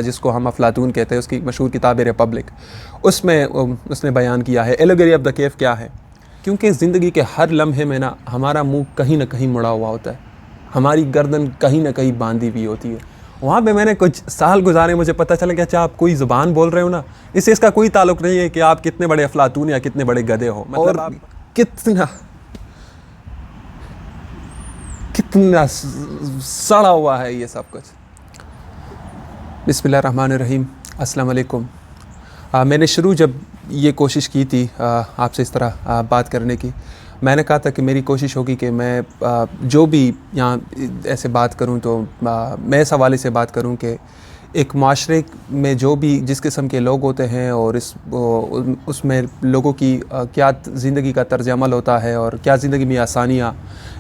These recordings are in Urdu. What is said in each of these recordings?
جس کو ہم افلاطون کہتے ہیں، اس کی مشہور کتاب ریپبلک، اس میں اس نے بیان کیا ہے ایلیگری آف دا کیف کیا ہے۔ کیونکہ زندگی کے ہر لمحے میں نا ہمارا منہ کہیں نہ کہیں مڑا ہوا ہوتا ہے، ہماری گردن کہیں نہ کہیں باندھی ہوئی ہوتی ہے۔ وہاں پہ میں نے کچھ سال گزارے، مجھے پتہ چلا کہ اچھا آپ کوئی زبان بول رہے ہو نا، اس سے اس کا کوئی تعلق نہیں ہے کہ آپ کتنے بڑے افلاطون یا کتنے بڑے گدھے ہو، مطلب آپ کتنا سڑا ہوا ہے یہ سب کچھ۔ بسم اللہ الرحمن الرحیم، السلام علیکم۔ میں نے جب یہ کوشش کی تھی آپ سے اس طرح بات کرنے کی، میں نے کہا تھا کہ میری کوشش ہوگی کہ میں جو بھی یہاں ایسے بات کروں تو میں اس حوالے سے بات کروں کہ ایک معاشرے میں جو بھی جس قسم کے لوگ ہوتے ہیں اور اس میں لوگوں کی کیا زندگی کا طرز عمل ہوتا ہے اور کیا زندگی میں آسانیاں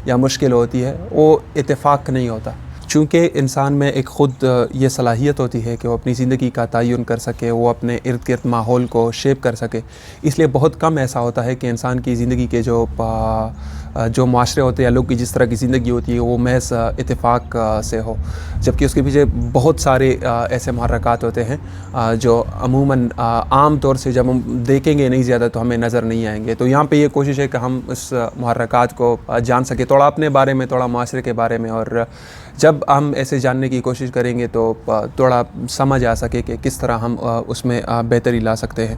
یا مشکل ہوتی ہے، وہ اتفاق نہیں ہوتا۔ چونکہ انسان میں ایک خود یہ صلاحیت ہوتی ہے کہ وہ اپنی زندگی کا تعین کر سکے، وہ اپنے ارد گرد ماحول کو شیپ کر سکے، اس لیے بہت کم ایسا ہوتا ہے کہ انسان کی زندگی کے جو معاشرے ہوتے ہیں یا لوگ کی جس طرح کی زندگی ہوتی ہے وہ محض اتفاق سے ہو، جبکہ اس کے پیچھے بہت سارے ایسے محرکات ہوتے ہیں جو عموماً عام طور سے جب ہم دیکھیں گے نہیں زیادہ تو ہمیں نظر نہیں آئیں گے۔ تو یہاں پہ یہ کوشش ہے کہ ہم اس محرکات کو جان سکیں، تھوڑا اپنے بارے میں، تھوڑا معاشرے کے بارے میں، اور جب ہم ایسے جاننے کی کوشش کریں گے تو تھوڑا سمجھ آ سکے کہ کس طرح ہم اس میں بہتری لا سکتے ہیں۔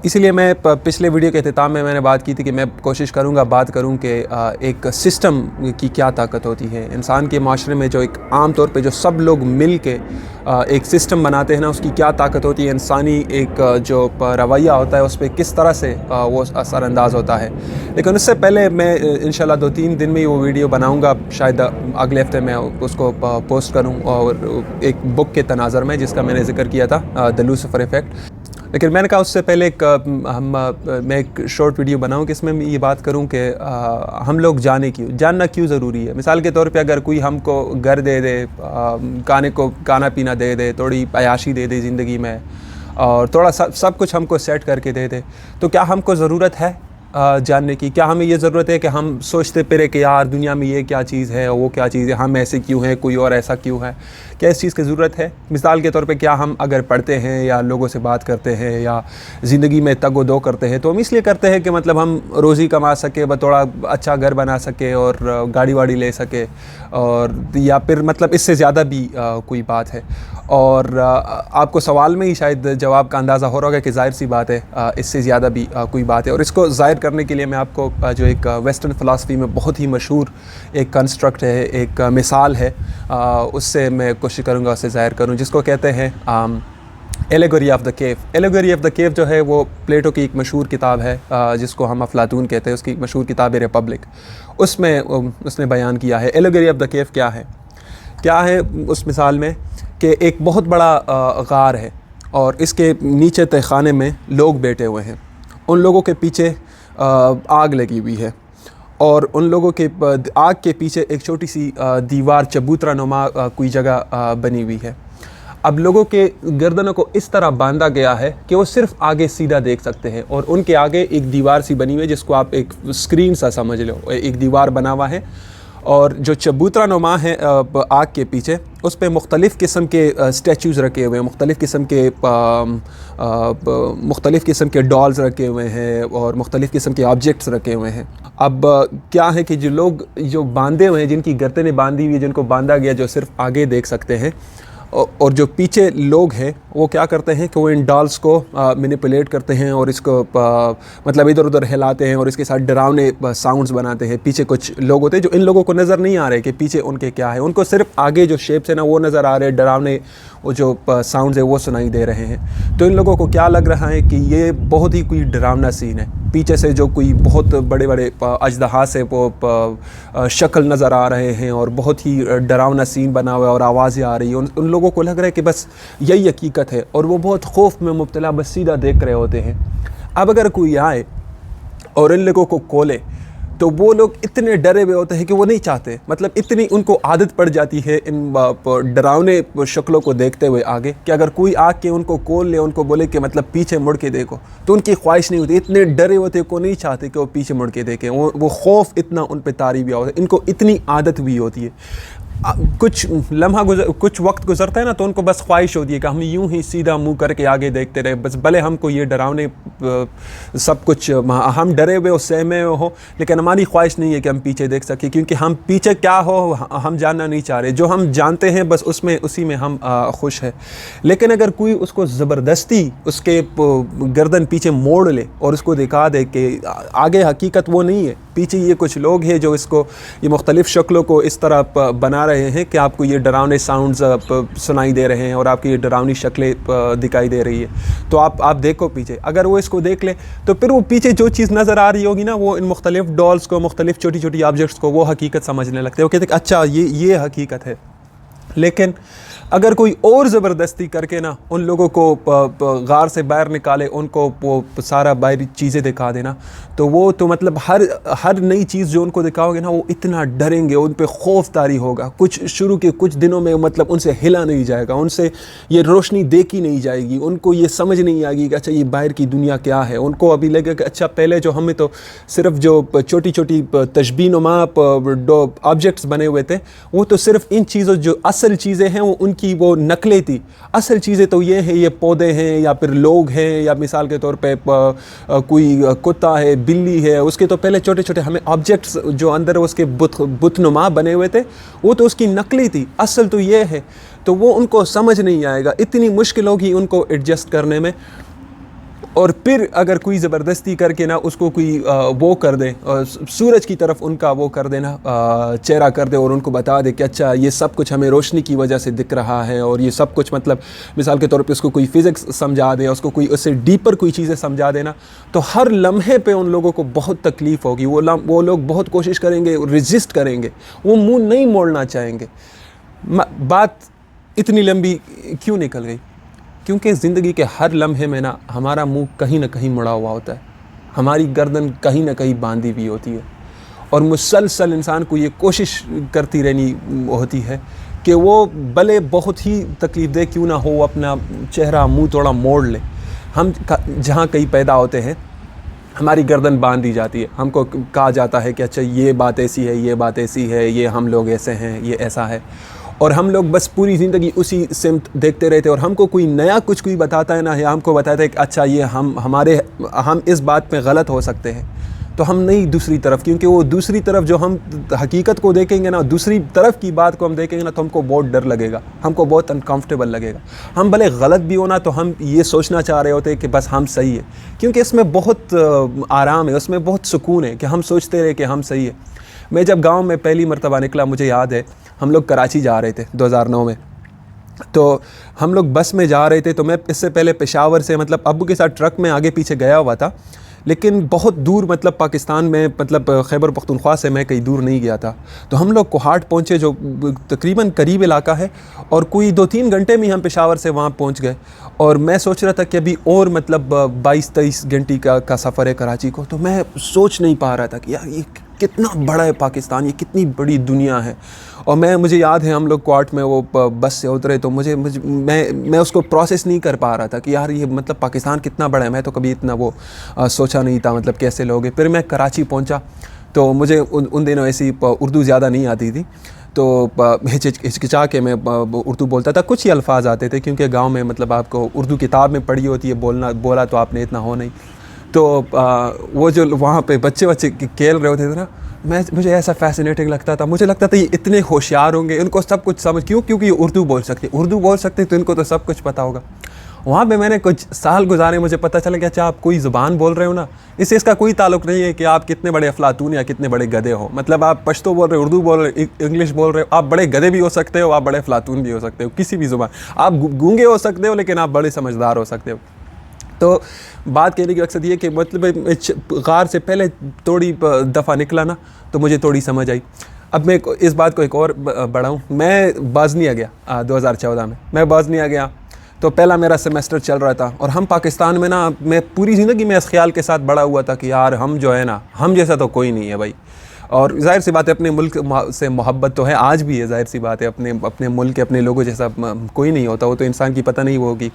اسی لیے میں پچھلے ویڈیو کے اختتام میں نے بات کی تھی کہ میں کوشش کروں گا بات کروں کہ ایک سسٹم کی کیا طاقت ہوتی ہے انسان کے معاشرے میں، جو ایک عام طور پہ جو سب لوگ مل کے ایک سسٹم بناتے ہیں نا، اس کی کیا طاقت ہوتی ہے، انسانی ایک جو رویہ ہوتا ہے اس پہ کس طرح سے وہ اثر انداز ہوتا ہے۔ لیکن اس سے پہلے میں انشاءاللہ 2-3 دن میں ہی وہ ویڈیو بناؤں گا، شاید اگلے ہفتے میں اس کو پوسٹ کروں، اور ایک بک کے تناظر میں جس کا میں نے ذکر کیا تھا، دی لوسیفر ایفیکٹ۔ لیکن میں نے کہا اس سے پہلے میں ایک شارٹ ویڈیو بناؤں کہ اس میں یہ بات کروں کہ ہم لوگ جاننا کیوں ضروری ہے۔ مثال کے طور پہ اگر کوئی ہم کو گھر دے دے، کھانا پینا دے دے، تھوڑی عیاشی دے دے زندگی میں، اور تھوڑا سب کچھ ہم کو سیٹ کر کے دے دے، تو کیا ہم کو ضرورت ہے جاننے کی؟ کیا ہمیں یہ ضرورت ہے کہ ہم سوچتے پھرے کہ یار دنیا میں یہ کیا چیز ہے، وہ کیا چیز ہے، ہم ایسے کیوں ہیں، کوئی اور ایسا کیوں ہے؟ کیا اس چیز کی ضرورت ہے؟ مثال کے طور پہ کیا ہم اگر پڑھتے ہیں یا لوگوں سے بات کرتے ہیں یا زندگی میں تگ و دو کرتے ہیں تو ہم اس لیے کرتے ہیں کہ مطلب ہم روزی کما سکے، تھوڑا اچھا گھر بنا سکے اور گاڑی واڑی لے سکے، اور یا پھر مطلب اس سے زیادہ بھی کوئی بات ہے؟ اور آپ کو سوال میں ہی شاید جواب کا اندازہ ہو رہا ہوگا کہ ظاہر سی بات ہے اس سے زیادہ بھی کوئی بات ہے۔ اور اس کو ظاہر کرنے کے لیے میں آپ کو جو ایک ویسٹرن فلاسفی میں بہت ہی مشہور ایک کنسٹرکٹ ہے، ایک مثال ہے، اس سے میں کوشش کروں گا اسے ظاہر کروں، جس کو کہتے ہیں ایلیگری of the Kaif. ایلیگری of the کیف جو ہے وہ پلیٹو کی ایک مشہور کتاب ہے، جس کو ہم افلاطون کہتے ہیں، اس کی مشہور کتاب ریپبلک، اس میں اس نے بیان کیا ہے ایلیگری آف دا کیف کیا ہے۔ کیا ہے اس مثال میں کہ ایک بہت بڑا غار ہے اور اس کے نیچے تہہ خانے میں لوگ بیٹھے ہوئے ہیں، ان لوگوں کے پیچھے آگ لگی ہوئی ہے، اور ان لوگوں کے آگ کے پیچھے ایک چھوٹی سی دیوار چبوترا نما کوئی جگہ بنی ہوئی ہے۔ اب لوگوں کے گردنوں کو اس طرح باندھا گیا ہے کہ وہ صرف آگے سیدھا دیکھ سکتے ہیں، اور ان کے آگے ایک دیوار سی بنی ہوئی ہے جس کو آپ ایک اسکرین سا سمجھ لو، ایک دیوار بنا ہوا ہے، اور جو چبوترا نما ہے آگ کے پیچھے اس پہ مختلف قسم کے اسٹیچوز رکھے ہوئے ہیں، مختلف قسم کے ڈالز رکھے ہوئے ہیں اور مختلف قسم کے آبجیکٹس رکھے ہوئے ہیں۔ اب کیا ہے کہ جو لوگ جو باندھے ہوئے ہیں، جن کی گردنیں باندھی ہوئی ہیں، جن کو باندھا گیا جو صرف آگے دیکھ سکتے ہیں، اور جو پیچھے لوگ ہیں وہ کیا کرتے ہیں کہ وہ ان ڈالز کو مینیپولیٹ کرتے ہیں اور اس کو مطلب ادھر ادھر ہلاتے ہیں اور اس کے ساتھ ڈراؤنے ساؤنڈز بناتے ہیں۔ پیچھے کچھ لوگ ہوتے ہیں جو ان لوگوں کو نظر نہیں آ رہے کہ پیچھے ان کے کیا ہے، ان کو صرف آگے جو شیپس ہیں نا وہ نظر آ رہے، ڈراؤنے وہ جو ساؤنڈز ہیں وہ سنائی دے رہے ہیں۔ تو ان لوگوں کو کیا لگ رہا ہے کہ یہ بہت ہی کوئی ڈراؤنا سین ہے، پیچھے سے جو کوئی بہت بڑے بڑے اژدہا سے وہ شکل نظر آ رہے ہیں اور بہت ہی ڈراؤنا سین بنا ہوا ہے اور آوازیں آ رہی ہیں۔ ان لوگوں کو لگ رہا ہے کہ بس یہی حقیقت ہے، اور وہ بہت خوف میں مبتلا بس سیدھا دیکھ رہے ہوتے ہیں۔ اب اگر کوئی آئے اور ان لوگوں کو کھولے تو وہ لوگ اتنے ڈرے ہوئے ہوتے ہیں کہ وہ نہیں چاہتے، مطلب اتنی ان کو عادت پڑ جاتی ہے ان ڈراؤنے شکلوں کو دیکھتے ہوئے آگے، کہ اگر کوئی آ کے ان کو کھول لے، ان کو بولے کہ مطلب پیچھے مڑ کے دیکھو، تو ان کی خواہش نہیں ہوتی، اتنے ڈرے ہوتے کو نہیں چاہتے کہ وہ پیچھے مڑ کے دیکھیں، وہ خوف اتنا ان پہ طاری ہوا ہوتا ہے، ان کو اتنی عادت ہوئی ہوتی ہے۔ کچھ وقت گزرتا ہے نا تو ان کو بس خواہش ہوتی ہے کہ ہم یوں ہی سیدھا منہ کر کے آگے دیکھتے رہے، بس بھلے ہم کو یہ ڈراؤنے سب کچھ ہم ڈرے ہوئے اور سہمے ہوئے ہو، لیکن ہماری خواہش نہیں ہے کہ ہم پیچھے دیکھ سکیں، کیونکہ ہم پیچھے کیا ہو ہم جاننا نہیں چاہ رہے، جو ہم جانتے ہیں بس اسی میں ہم خوش ہیں۔ لیکن اگر کوئی اس کو زبردستی اس کے گردن پیچھے موڑ لے اور اس کو دکھا دے کہ آگے حقیقت وہ نہیں ہے، پیچھے یہ کچھ لوگ ہیں جو اس کو یہ مختلف شکلوں کو اس طرح بنا رہے ہیں کہ آپ کو یہ ڈراؤنے ساؤنڈز سنائی دے رہے ہیں اور آپ کی یہ ڈراؤنی شکلیں دکھائی دے رہی ہے، تو آپ دیکھو پیچھے، اگر وہ اس کو دیکھ لے تو پھر وہ پیچھے جو چیز نظر آ رہی ہوگی نا، وہ ان مختلف ڈالز کو، مختلف چھوٹی چھوٹی آبجیکٹس کو وہ حقیقت سمجھنے لگتے ہیں، وہ کہتے ہیں کہ اچھا یہ حقیقت ہے۔ لیکن اگر کوئی اور زبردستی کر کے نا ان لوگوں کو غار سے باہر نکالے، ان کو وہ سارا باہری چیزیں دکھا دینا، تو وہ تو مطلب ہر نئی چیز جو ان کو دکھاؤ گے نا، وہ اتنا ڈریں گے، ان پہ خوف طاری ہوگا، شروع کے کچھ دنوں میں مطلب ان سے ہلا نہیں جائے گا، ان سے یہ روشنی دیکھی نہیں جائے گی، ان کو یہ سمجھ نہیں آئے گی کہ اچھا یہ باہر کی دنیا کیا ہے، ان کو ابھی لگے کہ اچھا پہلے جو ہمیں تو صرف جو چھوٹی چھوٹی تشبیہ نما آبجیکٹس بنے ہوئے تھے، وہ تو صرف ان چیزوں جو اصل چیزیں ہیں وہ ان کی وہ نقلیں تھی، اصل چیزیں تو یہ ہیں، یہ پودے ہیں یا پھر لوگ ہیں، یا مثال کے طور پہ کوئی کتا ہے، بلی ہے، اس کے تو پہلے چھوٹے چھوٹے ہمیں آبجیکٹس جو اندر اس کے بت نما بنے ہوئے تھے، وہ تو اس کی نقلی تھی، اصل تو یہ ہے، تو وہ ان کو سمجھ نہیں آئے گا، اتنی مشکل ہوگی ان کو ایڈجسٹ کرنے میں۔ اور پھر اگر کوئی زبردستی کر کے نا اس کو کوئی وہ کر دے، سورج کی طرف ان کا وہ کر دے نا، چہرہ کر دے اور ان کو بتا دے کہ اچھا یہ سب کچھ ہمیں روشنی کی وجہ سے دکھ رہا ہے، اور یہ سب کچھ مطلب مثال کے طور پہ اس کو کوئی فزکس سمجھا دے، اس کو کوئی اس سے ڈیپر کوئی چیزیں سمجھا دینا، تو ہر لمحے پہ ان لوگوں کو بہت تکلیف ہوگی، وہ لوگ بہت کوشش کریں گے، ریزسٹ کریں گے، وہ منہ نہیں موڑنا چاہیں گے۔ بات اتنی لمبی کیوں نکل گئی؟ کیونکہ زندگی کے ہر لمحے میں نا ہمارا منہ کہیں نہ کہیں مڑا ہوا ہوتا ہے، ہماری گردن کہیں نہ کہیں باندھی ہوئی ہوتی ہے، اور مسلسل انسان کو یہ کوشش کرتی رہنی ہوتی ہے کہ وہ بھلے بہت ہی تکلیف دہ کیوں نہ ہو، اپنا چہرہ منہ تھوڑا موڑ لے۔ ہم جہاں کہیں پیدا ہوتے ہیں ہماری گردن باندھ دی جاتی ہے، ہم کو کہا جاتا ہے کہ اچھا یہ بات ایسی ہے، یہ بات ایسی ہے، یہ ہم لوگ ایسے ہیں، یہ ایسا ہے، اور ہم لوگ بس پوری زندگی اسی سمت دیکھتے رہتے، اور ہم کو کوئی نیا کچھ کوئی بتاتا ہے نا، یا ہم کو بتاتا ہے کہ اچھا یہ ہم اس بات پہ غلط ہو سکتے ہیں، تو ہم نہیں دوسری طرف، کیونکہ وہ دوسری طرف جو ہم حقیقت کو دیکھیں گے نا، دوسری طرف کی بات کو ہم دیکھیں گے نا، تو ہم کو بہت ڈر لگے گا، ہم کو بہت انکمفرٹیبل لگے گا، ہم بھلے غلط بھی ہونا تو ہم یہ سوچنا چاہ رہے ہوتے کہ بس ہم صحیح ہے، کیونکہ اس میں بہت آرام ہے، اس میں بہت سکون ہے کہ ہم سوچتے رہے کہ ہم صحیح ہے۔ میں جب گاؤں میں پہلی مرتبہ نکلا، مجھے یاد ہے ہم لوگ کراچی جا رہے تھے 2009 میں، تو ہم لوگ بس میں جا رہے تھے، تو میں اس سے پہلے پشاور سے مطلب ابو کے ساتھ ٹرک میں آگے پیچھے گیا ہوا تھا، لیکن بہت دور مطلب پاکستان میں مطلب خیبر پختونخوا سے میں کہیں دور نہیں گیا تھا، تو ہم لوگ کوہاٹ پہنچے جو تقریباً قریب علاقہ ہے، اور کوئی 2-3 گھنٹے میں ہم پشاور سے وہاں پہنچ گئے، اور میں سوچ رہا تھا کہ ابھی اور مطلب 22-23 گھنٹے کا سفر ہے کراچی کو، تو میں سوچ نہیں پا رہا تھا کہ یار یہ کتنا بڑا ہے پاکستان، یہ کتنی بڑی دنیا ہے، اور مجھے یاد ہے ہم لوگ کوہاٹ میں وہ بس سے اترے تو میں اس کو پروسیس نہیں کر پا رہا تھا کہ یار یہ مطلب پاکستان کتنا بڑا ہے، میں تو کبھی اتنا وہ سوچا نہیں تھا مطلب کیسے لوگ ہیں۔ پھر میں کراچی پہنچا تو مجھے ان دنوں ایسی اردو زیادہ نہیں آتی تھی، تو ہچکچا کے میں اردو بولتا تھا، کچھ ہی الفاظ آتے تھے، کیونکہ گاؤں میں مطلب آپ کو اردو کتاب میں پڑھی ہوتی ہے، بولا تو آپ نے اتنا ہو نہیں، تو وہ جو وہاں پہ بچے کھیل رہے ہوتے تھے نا، مجھے ایسا فیسینیٹنگ لگتا تھا، مجھے لگتا تھا یہ اتنے ہوشیار ہوں گے، ان کو سب کچھ سمجھ، کیونکہ یہ اردو بول سکتے تو ان کو تو سب کچھ پتہ ہوگا۔ وہاں پہ میں نے کچھ سال گزارے، مجھے پتہ چلا کہ اچھا آپ کوئی زبان بول رہے ہو نا، اس سے اس کا کوئی تعلق نہیں ہے کہ آپ کتنے بڑے افلاطون یا کتنے بڑے گدھے ہو، مطلب آپ پشتو بول رہے ہو، اردو بول رہے ہو، انگلش بول رہے ہو، آپ بڑے گدھے بھی ہو سکتے ہو، آپ بڑے افلاطون بھی ہو سکتے ہو، کسی بھی زبان، آپ گونگے ہو سکتے ہو لیکن آپ بڑے سمجھدار ہو سکتے ہو۔ تو بات کہنے کی مقصد یہ کہ مطلب غار سے پہلے تھوڑی دفعہ نکلا نا تو مجھے تھوڑی سمجھ آئی۔ اب میں اس بات کو ایک اور بڑھاؤں، میں بازنیا گیا 2014 میں بازنیا گیا، تو پہلا میرا سیمیسٹر چل رہا تھا، اور ہم پاکستان میں نا، میں پوری زندگی میں اس خیال کے ساتھ بڑا ہوا تھا کہ یار ہم جو ہے نا، ہم جیسا تو کوئی نہیں ہے بھائی، اور ظاہر سی بات ہے اپنے ملک سے محبت تو ہے، آج بھی ہے، ظاہر سی بات ہے، اپنے ملک کے اپنے لوگوں جیسا کوئی نہیں ہوتا، وہ تو انسان کی پتہ نہیں ہوگی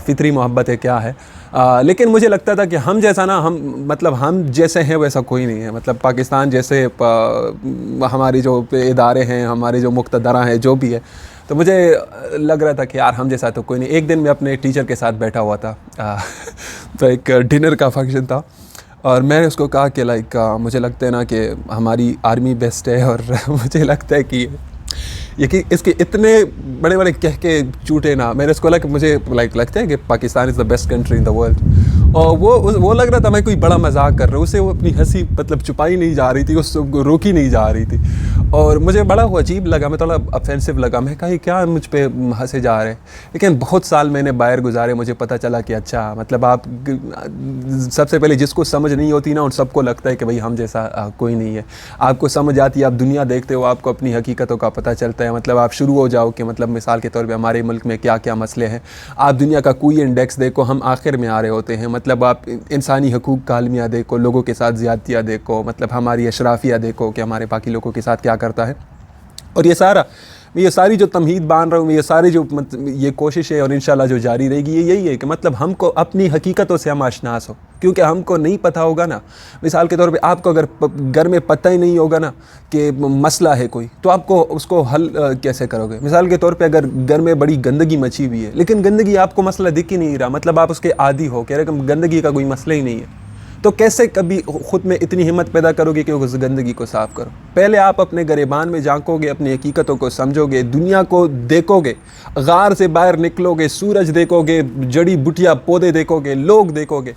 فطری محبت ہے کیا ہے، لیکن مجھے لگتا تھا کہ ہم جیسا نا، ہم جیسے ہیں ویسا کوئی نہیں ہے، مطلب پاکستان جیسے ہماری جو ادارے ہیں، ہمارے جو مقتدراں ہیں، جو بھی ہے، تو مجھے لگ رہا تھا کہ یار ہم جیسا تو کوئی نہیں۔ ایک دن میں اپنے ٹیچر کے ساتھ بیٹھا ہوا تھا، تو ایک ڈنر کا فنکشن تھا، اور میں نے اس کو کہا کہ مجھے لگتا ہے نا کہ ہماری آرمی بیسٹ ہے، اور مجھے لگتا ہے کہ اس کے اتنے بڑے بڑے کہہ کے چوٹے نا، میں نے اس کو کہ مجھے لگتا ہے کہ Pakistan is the best country in the world, اور وہ لگ رہا تھا میں کوئی بڑا مذاق کر رہا ہوں، اسے وہ اپنی ہنسی مطلب چھپائی نہیں جا رہی تھی، اس کو روکی نہیں جا رہی تھی، اور مجھے بڑا وہ عجیب لگا، میں تھوڑا افینسو لگا، میں کہا یہ کیا مجھ پہ ہنسے جا رہے ہیں، لیکن بہت سال میں نے باہر گزارے، مجھے پتہ چلا کہ اچھا مطلب آپ سب سے پہلے جس کو سمجھ نہیں ہوتی نا، ان سب کو لگتا ہے کہ بھائی ہم جیسا کوئی نہیں ہے، آپ کو سمجھ آتی ہے، آپ دنیا دیکھتے ہو، آپ کو اپنی حقیقتوں کا پتہ چلتا ہے، مطلب آپ شروع ہو جاؤ کہ مطلب مثال کے طور پہ ہمارے ملک میں کیا کیا مسئلے ہیں، آپ دنیا کا کوئی انڈیکس دیکھو، ہم آخر میں آ رہے ہوتے ہیں، مطلب آپ انسانی حقوق کا عالمیہ دیکھو، لوگوں کے ساتھ زیادتیاں دیکھو، مطلب ہماری اشرافیہ دیکھو کہ ہمارے باقی لوگوں کے ساتھ کیا کرتا ہے، اور یہ ساری جو تمہید باندھ رہا ہوں، یہ ساری جو یہ کوشش ہے، اور انشاءاللہ جو جاری رہے گی، یہ یہی ہے کہ مطلب ہم کو اپنی حقیقتوں سے ہم آشناس ہو، کیونکہ ہم کو نہیں پتہ ہوگا نا، مثال کے طور پہ آپ کو اگر گھر میں پتہ ہی نہیں ہوگا نا کہ مسئلہ ہے کوئی، تو آپ کو اس کو حل کیسے کرو گے؟ مثال کے طور پہ اگر گھر میں بڑی گندگی مچی ہوئی ہے، لیکن گندگی آپ کو مسئلہ دکھ ہی نہیں رہا، مطلب آپ اس کے عادی ہو، کہہ رہے کہ گندگی کا کوئی مسئلہ ہی نہیں ہے، تو کیسے کبھی خود میں اتنی ہمت پیدا کرو گے کہ اس گندگی کو صاف کرو؟ پہلے آپ اپنے گریبان میں جھانکو گے، اپنی حقیقتوں کو سمجھو گے، دنیا کو دیکھو گے، غار سے باہر نکلو گے، سورج دیکھو گے، جڑی بوٹیاں پودے دیکھو گے، لوگ دیکھو گے،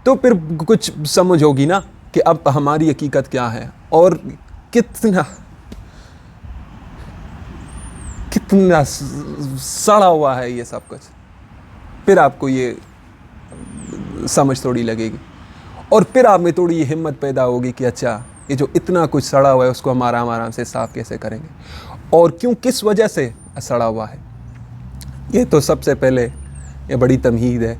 تو پھر کچھ سمجھ ہوگی نا کہ اب ہماری حقیقت کیا ہے، اور کتنا سڑا ہوا ہے یہ سب کچھ، پھر آپ کو یہ سمجھ تھوڑی لگے گی، اور پھر آپ میں تھوڑی یہ ہمت پیدا ہوگی کہ اچھا یہ جو اتنا کچھ سڑا ہوا ہے اس کو ہم آرام سے صاف کیسے کریں گے، اور کیوں، کس وجہ سے سڑا ہوا ہے۔ یہ تو سب سے پہلے یہ بڑی تمہید ہے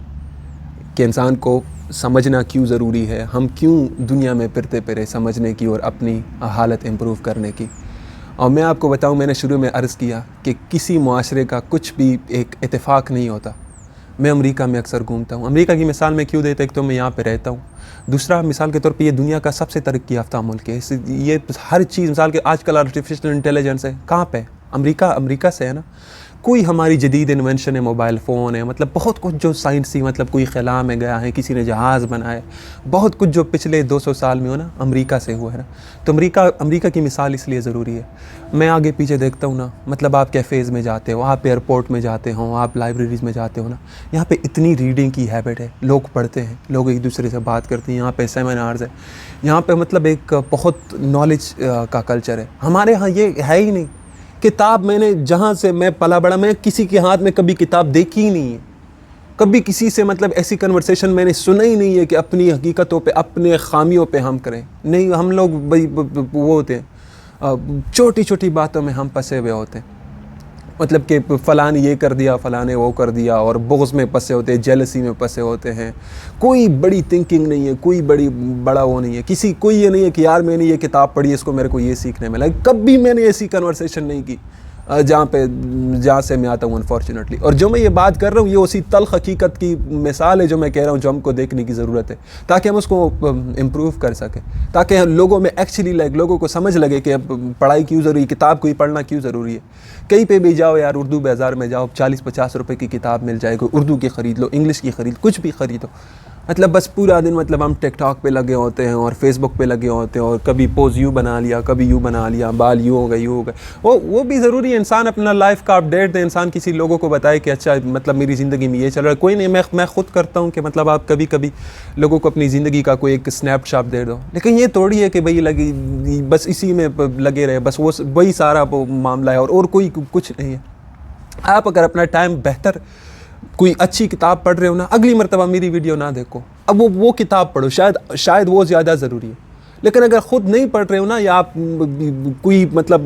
کہ انسان کو سمجھنا کیوں ضروری ہے، ہم کیوں دنیا میں پھرتے پھرے سمجھنے کی اور اپنی حالت امپروو کرنے کی۔ اور میں آپ کو بتاؤں، میں نے شروع میں عرض کیا کہ کسی معاشرے کا کچھ بھی ایک اتفاق نہیں ہوتا۔ میں امریکہ میں اکثر گھومتا ہوں، امریکہ کی مثال میں کیوں دیتا، ایک تو میں یہاں پہ رہتا ہوں، دوسرا مثال کے طور پہ یہ دنیا کا سب سے ترقی یافتہ ملک ہے، یہ ہر چیز، مثال کے آج کل آرٹیفیشل انٹیلیجنس ہے، کہاں پہ؟ امریکہ سے ہے نا، کوئی ہماری جدید انوینشن ہے، موبائل فون ہے، مطلب بہت کچھ جو سائنسی، مطلب کوئی خلا میں گیا ہے، کسی نے جہاز بنایا، بہت کچھ جو پچھلے 200 سال میں ہو نا، امریکہ سے ہوا ہے نا، تو امریکہ کی مثال اس لیے ضروری ہے۔ میں آگے پیچھے دیکھتا ہوں نا، مطلب آپ کیفیز میں جاتے ہو، آپ ایئرپورٹ میں جاتے ہو، آپ لائبریریز میں جاتے ہو نا، یہاں پہ اتنی ریڈنگ کی ہیبٹ ہے، لوگ پڑھتے ہیں، لوگ ایک دوسرے سے بات کرتے ہیں، یہاں پہ سیمینارز ہے، یہاں پہ مطلب ایک بہت نالج کا کلچر ہے۔ ہمارے ہاں یہ ہے ہی نہیں۔ کتاب، میں نے جہاں سے میں پلا بڑا، میں کسی کے ہاتھ میں کبھی کتاب دیکھی ہی نہیں ہے، کبھی کسی سے مطلب ایسی کنورسیشن میں نے سنا ہی نہیں ہے کہ اپنی حقیقتوں پہ، اپنے خامیوں پہ ہم کریں، نہیں، ہم لوگ وہ ہوتے ہیں، چھوٹی چھوٹی باتوں میں ہم پھنسے ہوئے ہوتے ہیں، مطلب کہ فلاں نے یہ کر دیا، فلاں نے وہ کر دیا، اور بغض میں پھنسے ہوتے ہیں، جیلسی میں پھنسے ہوتے ہیں، کوئی بڑی تھنکنگ نہیں ہے، کوئی بڑا وہ نہیں ہے، کوئی یہ نہیں ہے کہ یار میں نے یہ کتاب پڑھی، اس کو میرے کو یہ سیکھنے ملا، کبھی میں نے ایسی کنورسیشن نہیں کی جہاں سے میں آتا ہوں انفارچونیٹلی۔ اور جو میں یہ بات کر رہا ہوں، یہ اسی تلخ حقیقت کی مثال ہے جو میں کہہ رہا ہوں، جو ہم کو دیکھنے کی ضرورت ہے، تاکہ ہم اس کو امپروو کر سکیں، تاکہ لوگوں میں ایکچولی لوگوں کو سمجھ لگے کہ پڑھائی کیوں ضروری ہے، کتاب کو ہی پڑھنا کیوں ضروری ہے۔ کہیں پہ بھی جاؤ یار، اردو بازار میں جاؤ، 40-50 روپے کی کتاب مل جائے گی، اردو کی خرید لو، انگلش کی خرید، کچھ بھی خریدو، مطلب بس پورا دن مطلب ہم ٹک ٹاک پہ لگے ہوتے ہیں اور فیس بک پہ لگے ہوتے ہیں، اور کبھی پوز یوں بنا لیا، کبھی یوں بنا لیا، بال یوں ہو گئے، وہ بھی ضروری ہے، انسان اپنا لائف کا اپڈیٹ دے، انسان کسی لوگوں کو بتائے کہ اچھا مطلب میری زندگی میں یہ چل رہا ہے، کوئی نہیں، میں خود کرتا ہوں کہ مطلب آپ کبھی لوگوں کو اپنی زندگی کا کوئی ایک اسنیپ شاٹ دے دو، لیکن یہ تھوڑی ہے کہ بھائی بس اسی میں لگے رہے، بس وہی سارا معاملہ ہے، اور کوئی کچھ نہیں ہے۔ آپ اگر اپنا ٹائم بہتر کوئی اچھی کتاب پڑھ رہے ہو نا، اگلی مرتبہ میری ویڈیو نہ دیکھو، اب وہ کتاب پڑھو، شاید وہ زیادہ ضروری ہے۔ لیکن اگر خود نہیں پڑھ رہے ہو نا، یا آپ کوئی مطلب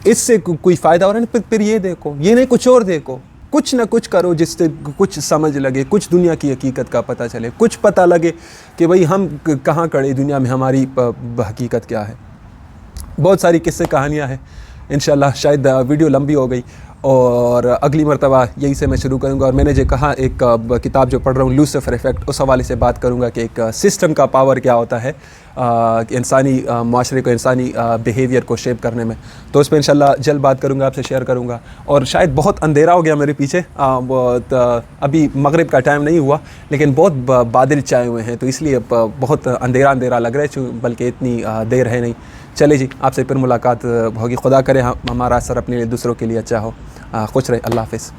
اس سے کوئی فائدہ ہو رہا ہے، پھر یہ دیکھو، یہ نہیں کچھ اور دیکھو، کچھ نہ کچھ کرو جس سے کچھ سمجھ لگے, کچھ دنیا کی حقیقت کا پتہ چلے, کچھ پتہ لگے کہ بھئی ہم کہاں کھڑے دنیا میں, ہماری حقیقت کیا ہے. بہت ساری قصے کہانیاں ہیں انشاءاللہ. شاید ویڈیو لمبی ہو گئی اور اگلی مرتبہ یہی سے میں شروع کروں گا. اور میں نے جو کہا ایک کتاب جو پڑھ رہا ہوں لوسیفر ایفیکٹ, اس حوالے سے بات کروں گا کہ ایک سسٹم کا پاور کیا ہوتا ہے کہ انسانی معاشرے کو, انسانی بیہیویئر کو شیپ کرنے میں. تو اس پہ انشاءاللہ جلد بات کروں گا, آپ سے شیئر کروں گا. اور شاید بہت اندھیرا ہو گیا میرے پیچھے, ابھی مغرب کا ٹائم نہیں ہوا لیکن بہت بادل چھائے ہوئے ہیں, تو اس لیے بہت اندھیرا لگ رہا ہے, بلکہ اتنی دیر ہے نہیں. چلے جی, آپ سے پھر ملاقات ہوگی. خدا کرے ہمارا اثر اپنے لیے دوسروں کے لیے اچھا ہو. خوش رہے, اللہ حافظ.